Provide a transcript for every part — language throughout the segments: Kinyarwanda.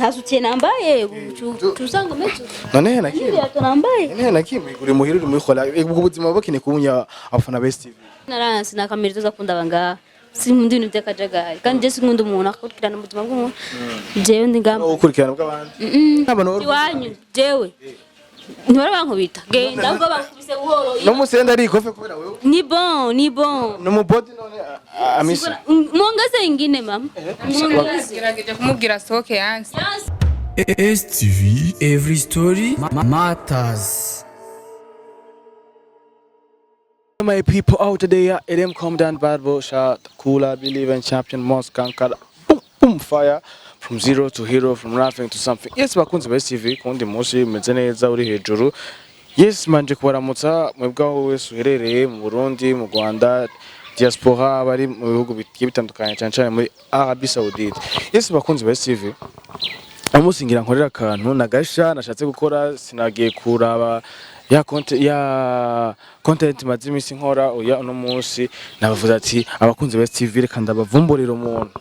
ntasukiye nambaye tuzanga mezo none nakimwe birato nambaye none nakimwe uri muhira uri muhora ubwo buzima bakine kunya abafana Best TV naransi nakamera tuza kunda banga sinkunda ibintu by'akajagari kandi je sinkunda umuntu akakurikirana ubuzima bw'umuntu jewe ndi ngamba ukurikirana bw'abandi iwanyu jewe ntibara bankubita genda ubwo bakubise buhoro no musenda ari ikofe kubera wewe ni bon no mu body none amisa mwongeze ingine mama ngerageje kumubwira soke yansi STV every story matters. My people out there, them come down bad boy shot, cooler, believe in champion, must conquer, boom, boom, fire, from zero to hero, from nothing to something. Yes, bakunze Best TV, kundi musi meze neza uri hejuru. Yes, manje kubaramutsa mwebwaho wese uherereye mu Burundi, mu Rwanda, diaspora bari mu bihugu bigiye bitandukanye cyane cyane muri Arabie Saoudite. Yes, bakunze Best TV. Amusingira nkorera akantu nagasha nashatse gukora sinagiye kuraba ya content mazimisi nkora oya no munsi nabavuze ati abakunze Best TV reka ndabavumburira umuntu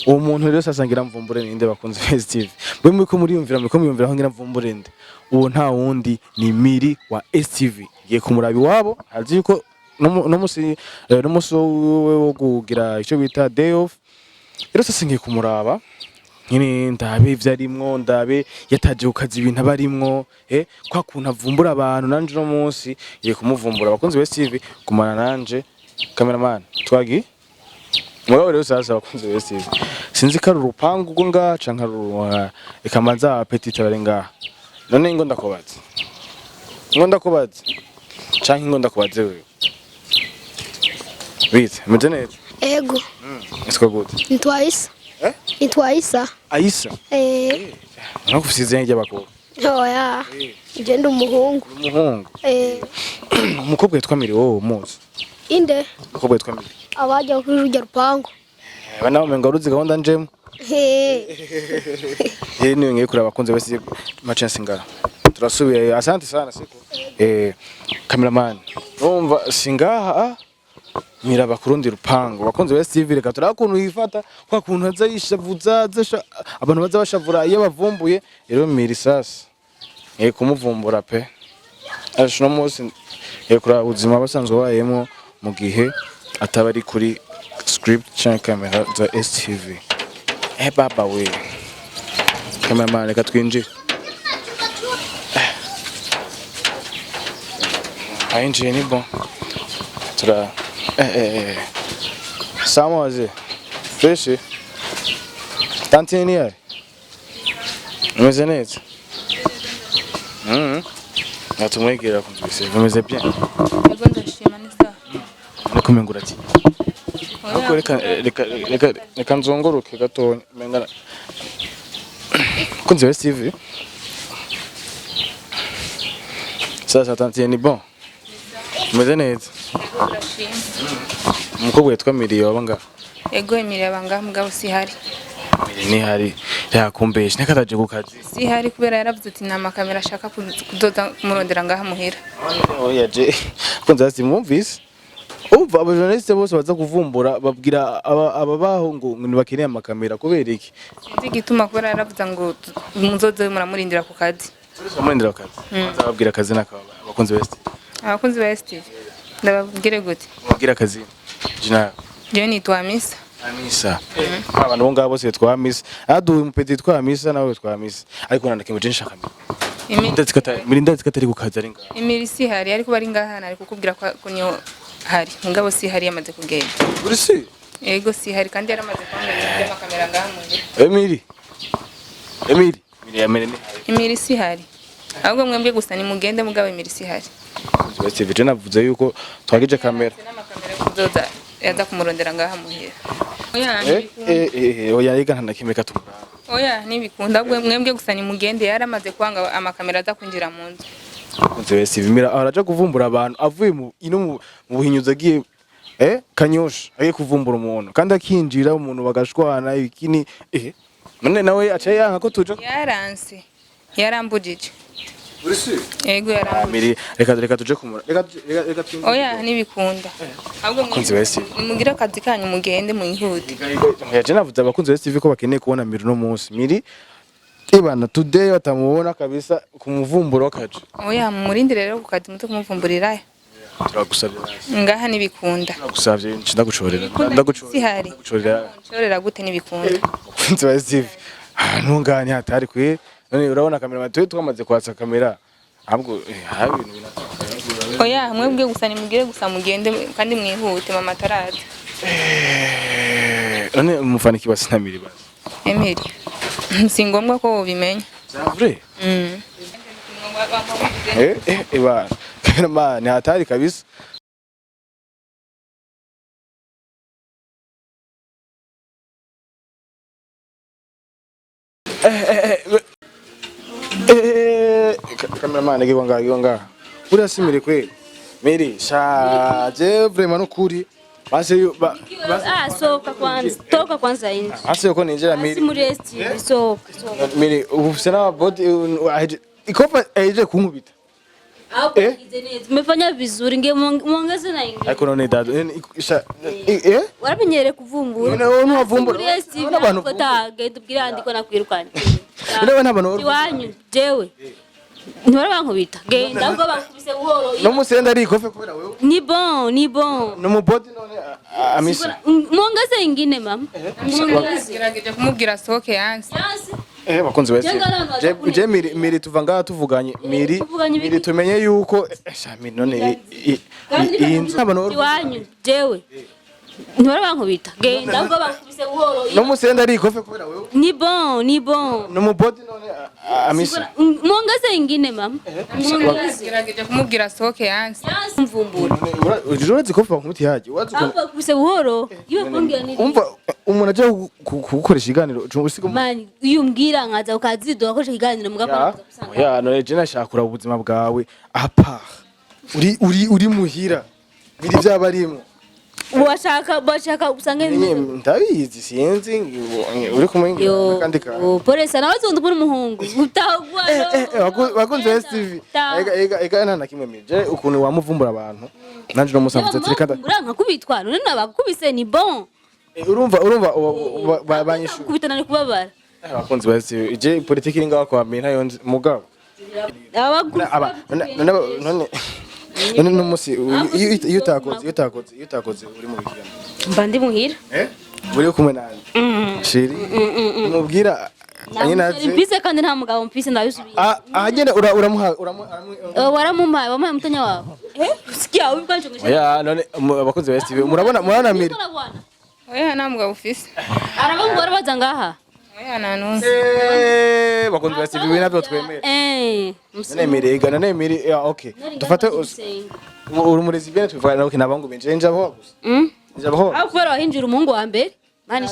uwo muntu rero sasangira mvumbure ninde bakunze Best TV bwe muri ko muriyumvira aho ngira mvumbure nde uwo nta wundi ni Miri wa STV giye kumurabi wabo azi yuko no munsi wo kugira icyo bita day off rero sasingiye kumuraba nyine ndabe ivyarimwo ndabe yataje ukazi ibintu abarimwo kwa kuntu avumbura abantu nanje no munsi ye kumuvumbura abakunzi Best TV kumana nanje cameraman twagi muraho rero sasa abakunzi Best TV sinzi ko ari urupangu ngo nga canka ikamanza petite bari nga none ngo ndakubaza canka ngo ndakubaze wewe bite meze neza ego isko gute nitwaisa Nitwaisa. Aisa? Nakufize nje bakobwa. Oya. Je ndi umuhungu. Umuhungu. Umukobwa yitwa Miri wowe muzi. Inde? Umukobwa yitwa Miri. Abaje kuri rujya rupango. Bana umenga ruzi gahunda njemo. Niwe ngiye kuraba abakunze basi machansi ngara. Turasubiye asante sana siko. Cameraman. Urumva singaha Mira bakurundi rupango bakunze Best TV reka turakuntu yifata kwa kuntu aza yishavuza abantu baza bashavura iyo bavumbuye rero Miri sasa kumuvumbura pe ashino munsi kura ubuzima basanzwe bayemo mu gihe ataba ari kuri script cyangwa camera za STV baba we cameraman reka twinjire ayinjiye ni bon tura Samoze. Fresh. Tantini. Umeze neza. Natumwegera kumvise. Umeze bien. Yego ndashima neza. Nakumengura ati. Nuko reka nzongoruke gatonya. Mengana. Kunze Best TV. Sasa tantini bon. Umeze neza. Umukobwa yitwa Miri wabanga Ego Emiri abanga mugabo sihari Miri ni hari yakumbeshe nakataje kukazi sihari kubera yaravuze ati nama kamera ashaka kudoda kumurondera ngaha muhira oya je kunza ati mumvise umva abajournaliste bose baza kuvumbura babwira ababaho ngo nibakeneye amakamera kubera iki sinzi gituma kubera yaravuze ngo muzoze muramurindira ku kazi murindira ku kazi bazababwira akazi nakaba abakunzi Best TV ndababwire gute babwira akazi jina je nitwa Amisa abantu bo ngabo bose twa Amisa aduwe mupeti twa Amisa nawe twa Amisa ariko nandakimwe je nshaka Miri ndazikatari kukaza ari ngaha Emiri sihari ariko bari ngaha nari kukubwira ko niyo hari mugabo sihari yamaze kugenda uri si ego sihari kandi yaramaze kwambara amakamera ngaha muhira Emiri sihari ahubwo mwembwe gusa ni mugende mugabo Emiri sihari Best TV navuze yuko twagije kamera n'amakamera kuzoza yaza kumurondera ngaha muhira oya yiga ntanakimeka tumuraba oya nibikunda mwembwe gusa ni mugende yaramaze kwanga amakamera aza kwinjira mu nzu kunze Best TV Mira araje kuvumbura abantu avuye mu buhinyuza agiye kanyosha agiye kuvumbura umuntu kandi akinjira umuntu bagashwana ibikini none nawe acaye yanka ko tuje yaranse yarambujije Urisi? Ego yarambujije reka tuje kumura reka oya nibikunda ahubwo kunze Best TV mugira akazi kanyu mugende mu ihute yaje navuze abakunze Best TV ko bakeneye kubona Miri no munsi Miri ibana today batamubona kabisa kumuvumburo kaje. Oya murindire rero kukazi muto kumuvumburirayo. Turagusabye. Ngaha nibikunda. Turagusabye ndagucorera. Sihari. Ndagucorera. Nshorera gute nibikunda. Kunzi wa TV. Ntunganye hatari kwe. None urabona kamera batuye twamaze kwatsa kamera. Ahubwo hari ibintu binatu. Oya mwebwe gusa nimugire gusa mugende kandi mwihute mama taraza. None umufaniki basinamiri basi. Emeri. Si ngombwa ko ubimenya. Zavre? Iba. Kamera ni hatari kabisa. Cameraman giwanga. Uri asimire kwe. Meri sha je vraiment nukuri. Base toka kwanza inje. Ase yuko ninjira Meri. Si muri STV soka. Meri ufise na body ikopa aje kunkubita. Hapo umefanya vizuri muongeze na ingi. Ariko none dad Warabinyere kuvumbura. None wavumbura. Muri STV n'abantu genda ubwira andiko nakwirukanye. None n'abantu iwanyu jewe ntibara bankubita genda ahubwo bankubise buhoro. No musenda ari ikofe kubera wewe. Ni bon. No mu body none amisa. Muongeze ingine mama. Gerageje kumubwira soke yansi. Bakunzi bese. Je Meri tuva ngaha tuvuganye Meri tumenye yuko shami none inzu n'abantu iwanyu jewe ntibara bankubita genda ahubwo bankubise buhoro. No musenda ari ikofe kubera wewe. Ni bon. No mu body none amisa. Muongeze ingine mama. Gerageje kumubwira soke yansi. Mvumbura. Urazi ikofe bankubita yaje. Ahubwo kubise buhoro. Iyo kongera ni umva umuntu aje gukoresha iganiro usiga mani iyo umbwira nkaza ukazidoha ko ikiganiro mugakora gusanga. Ya none je nashakura ubuzima bwawe apa. Uri muhira. Biri byabarimo. Bashaka usange ndabizi sinzi uri kumwenga kandi ka polisi nawe undi muri umuhungu utagwa bakunze STV ega nta nakimwe mije ukuntu wamuvumbura abantu nanje no musamvuze tireka nka kubitwa none nabakubise ni bon urumva banyishu kubitana ni kubabara bakunze ba STV je politiki iri ngaho kwa mina yo mugabo none no musi iyo utakoze uri mu bikira mba ndi muhira uri kumwe nani shiri mubwira anyinaze mpise kandi nta mugabo mpise ndabisubiye ahagene uramuha waramumpaye wampaye mutanya wawe sikia ubikanje ngo ya none abakunzi ba STV murabona Meri Oya nta mugabo ufise. Arabangu barabaza ngaha. Oya nanunze. Bakunzi ba STV nabyo twemera. None Meri ega none Meri okay. Dufate uri muri zibene tuvugana okay nabangu benje njaho gusa. Njaho. Aho kubera wahinjira umuhungu wa mbere. Mani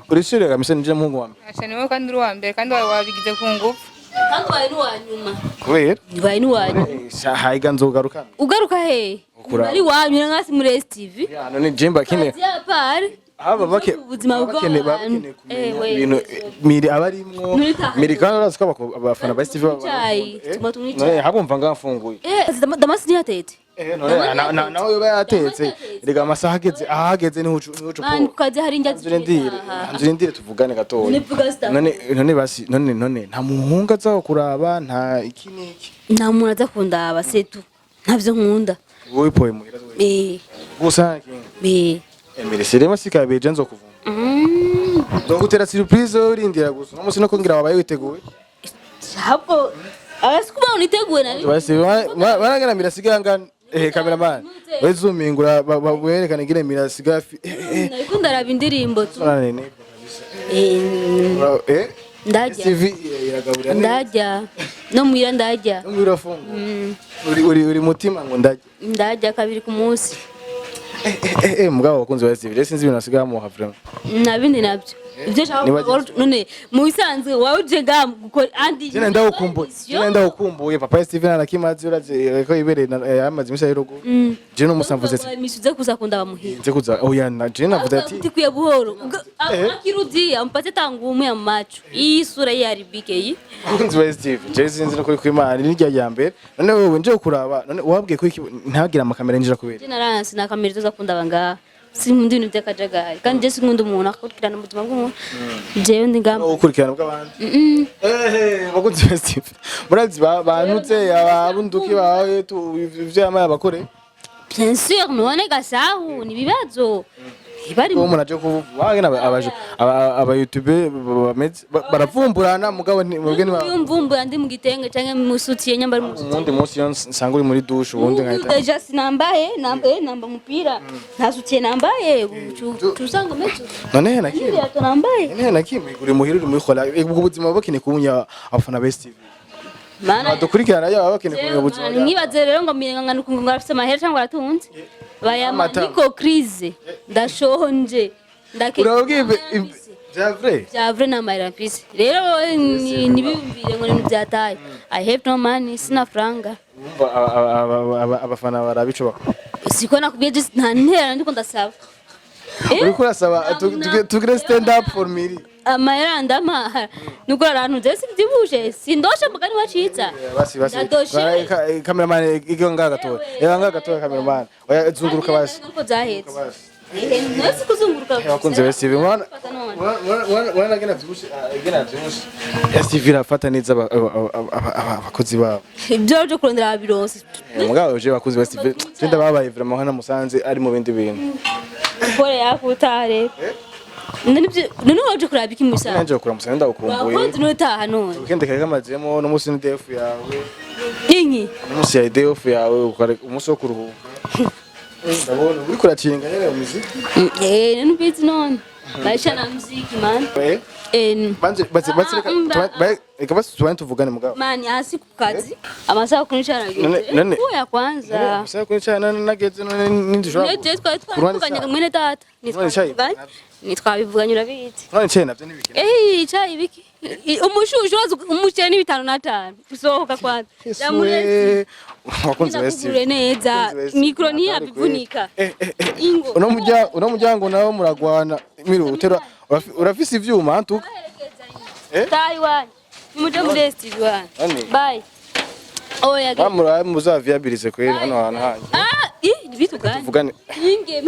uri sure kamisa nje umuhungu wa mbere. Acha niwe kandi uri wa mbere kandi wabigize ku ngufu. Kandi wayi n'uwa nyuma. Kubera? Wayi n'uwa nyuma. Hayiga nzogaruka. Ugaruka he? Ari wanyu nkasi muri STV. Ya none Jemba kine. Aba ubuzima bakene ibintu Meri abarimwo Meri kandi arazi ko abafana ba STV none habumva ngafunguye Damasi ni yatete none nawe yoba yatetse rega amasaha ahageze ni hucu mani kukaze hari nzirindire tuvugane gatoya none basi none nta muhunga azaho kuraba nta iki niki nta muntu aza kundaba setu ntavyo nkunda wowe poe muhira gusa Meri serema sikabeje nzo kuvuma ndogutera surprise urindira gusa no musi no kongira wabaye witeguye hapo abasikuba uniteguye nari basi barangana Meri siganga cameraman wezumingura bawerekana ngire Meri sigafi nariko ndaraba indirimbo tu ndajya TV iragaburira ndajya no muira ndajya no muira funga uri mutima ngo ndajya kabiri ku munsi mugabo bakunze ba STV sinzi ibintu asigaye mu havurema nabindi nabyo ibyo none mu bisanzwe wawe uje ngam gukora andi je ndahukumbuye papa STV narakimazi uraje ko ibere yamaze imisa y'urugo je no musamvuze misuze kuza kunda bamuhira nze kuza oya na je navuze ati tikwiye buhoro akirudi ampate tangu umwe amacho iyi sura yari bike bakunze ba STV je sinzi no kuri kwimana ni rya yambere none wewe nje kuraba none wabwiye ko ntagira amakamera njira kubera je naransi na kamera tuza kunda banga sinkunda ibintu by'akajagari kandi je sinkunda umuntu akakurikirana ubuzima bw'umuntu jewe ndi ngamba ukurikirana bw'abandi bakunze Best TV murazi banutse abunduki bawe ivyo yamaye abakore bien sûr none gasahu ni bibazo bari uwo umuntu aje kuvuga aba YouTube baravumburana mugabo mwebwe ni mvumbura ndi mu gitenge canke mu sutiye nyambara mu ubundi munsi yo nsanga uri muri douche ubundi nkahita deja sinambaye namba mupira nta sutiye nambaye tusanga mezo none na kimwe yato nambaye none na kimwe uri muhira uri muri khola ubwo buzima bakine kubunya abafana Best TV mana dukurikirana yaba bakine kubunya ubuzima nkibaze rero ngo mbingangana ngo afite amahera cyangwa aratunze bayama niko crise ndashonje urabwiye Javre na mahera mfise rero nibiyumvire ngo ni byataye I have no money sina franga abafana barabico siko nakubwiye just nta ntera ndiko ndasaba uriko urasaba tugire stand up for me amahera ndama nuko arantu je sibyibuje sindoshe mugani wacitsa basi cameraman igonga gatoya yanga gatoya cameraman oya zunguruka basi nuko zahetse nasi kuzunguruka bakunze Best TV wana gena vyushe Best TV rafata neza abakozi babo ibyo byo kurondera abironse mugabo je bakunze Best TV tunda babaye vraiment hana musanze ari mu bindi bintu kore yakutare none waje kuraba iki musa nanje kura musanze ndagukumbuye wakoze nutaha none ukende kare kamazemo no musi ndef yawe inki musi ya DF yawe umusi wo kuruhuka ndabona uri kuracinga nyene muziki nubizi none baisha na muziki man basi reka basi tubane tuvugane mugabo mani hasi ku kazi amasaha kunisha nageze kuya kwanza amasaha kunisha nageze none nindishobora nje twavuganye mwene data nitwabivuganye urabizi none cye navyo nibikira icayi biki umushushu umucene n'ibitano n'atanu usohoka kwanza yamuretse wakunze Best TV neza mikro ni yabivunika ingo uno muryango nawo muragwana miru utera urafise ivyuma antuka Taiwan muje muri Best TV bye oya bamura muzaviabilize kweli hano hano hanje bitugane tuvugane inge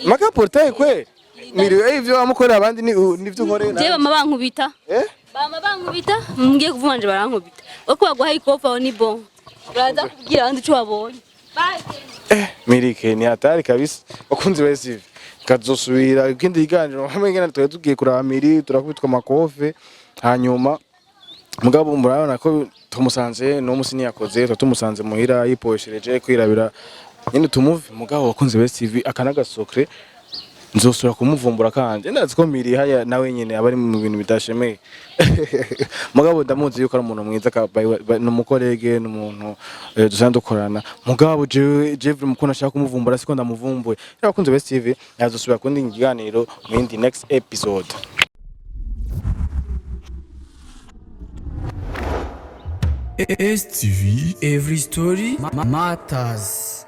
maka portail kweli miri ivyo amukorera abandi nivyo nkorera je bama bankubita bama bankubita ngiye kuvumanje barankubita uko bagwaha ikofa ni bon uraza kugira abandi cyo babonye mirike ni hatari kabisa bakunze Best TV kazosubira ikindi yiganjiro hamwe ngena twe tugiye kuraba miri turakubitwa makofe hanyuma mugabo murabona ko tumusanze no musi niyakoze tumusanze muhira yiposhereje kwirabira nyine tumuve mugabo wakunze Best TV akanaga secret nzosura kumuvumbura kanje ndazi ko miri haya nawe nyene abari mu bintu bidashemeye mugabo ndamuzi yuko ari umuntu mwiza n'umukorege n'umuntu dusanzwe dukorana mugabo jewe mukona ashaka kumuvumbura siko ndamuvumbuye yakunze Best TV yazosubira kundi ikiganiro mu yindi next episode STV, every story matters.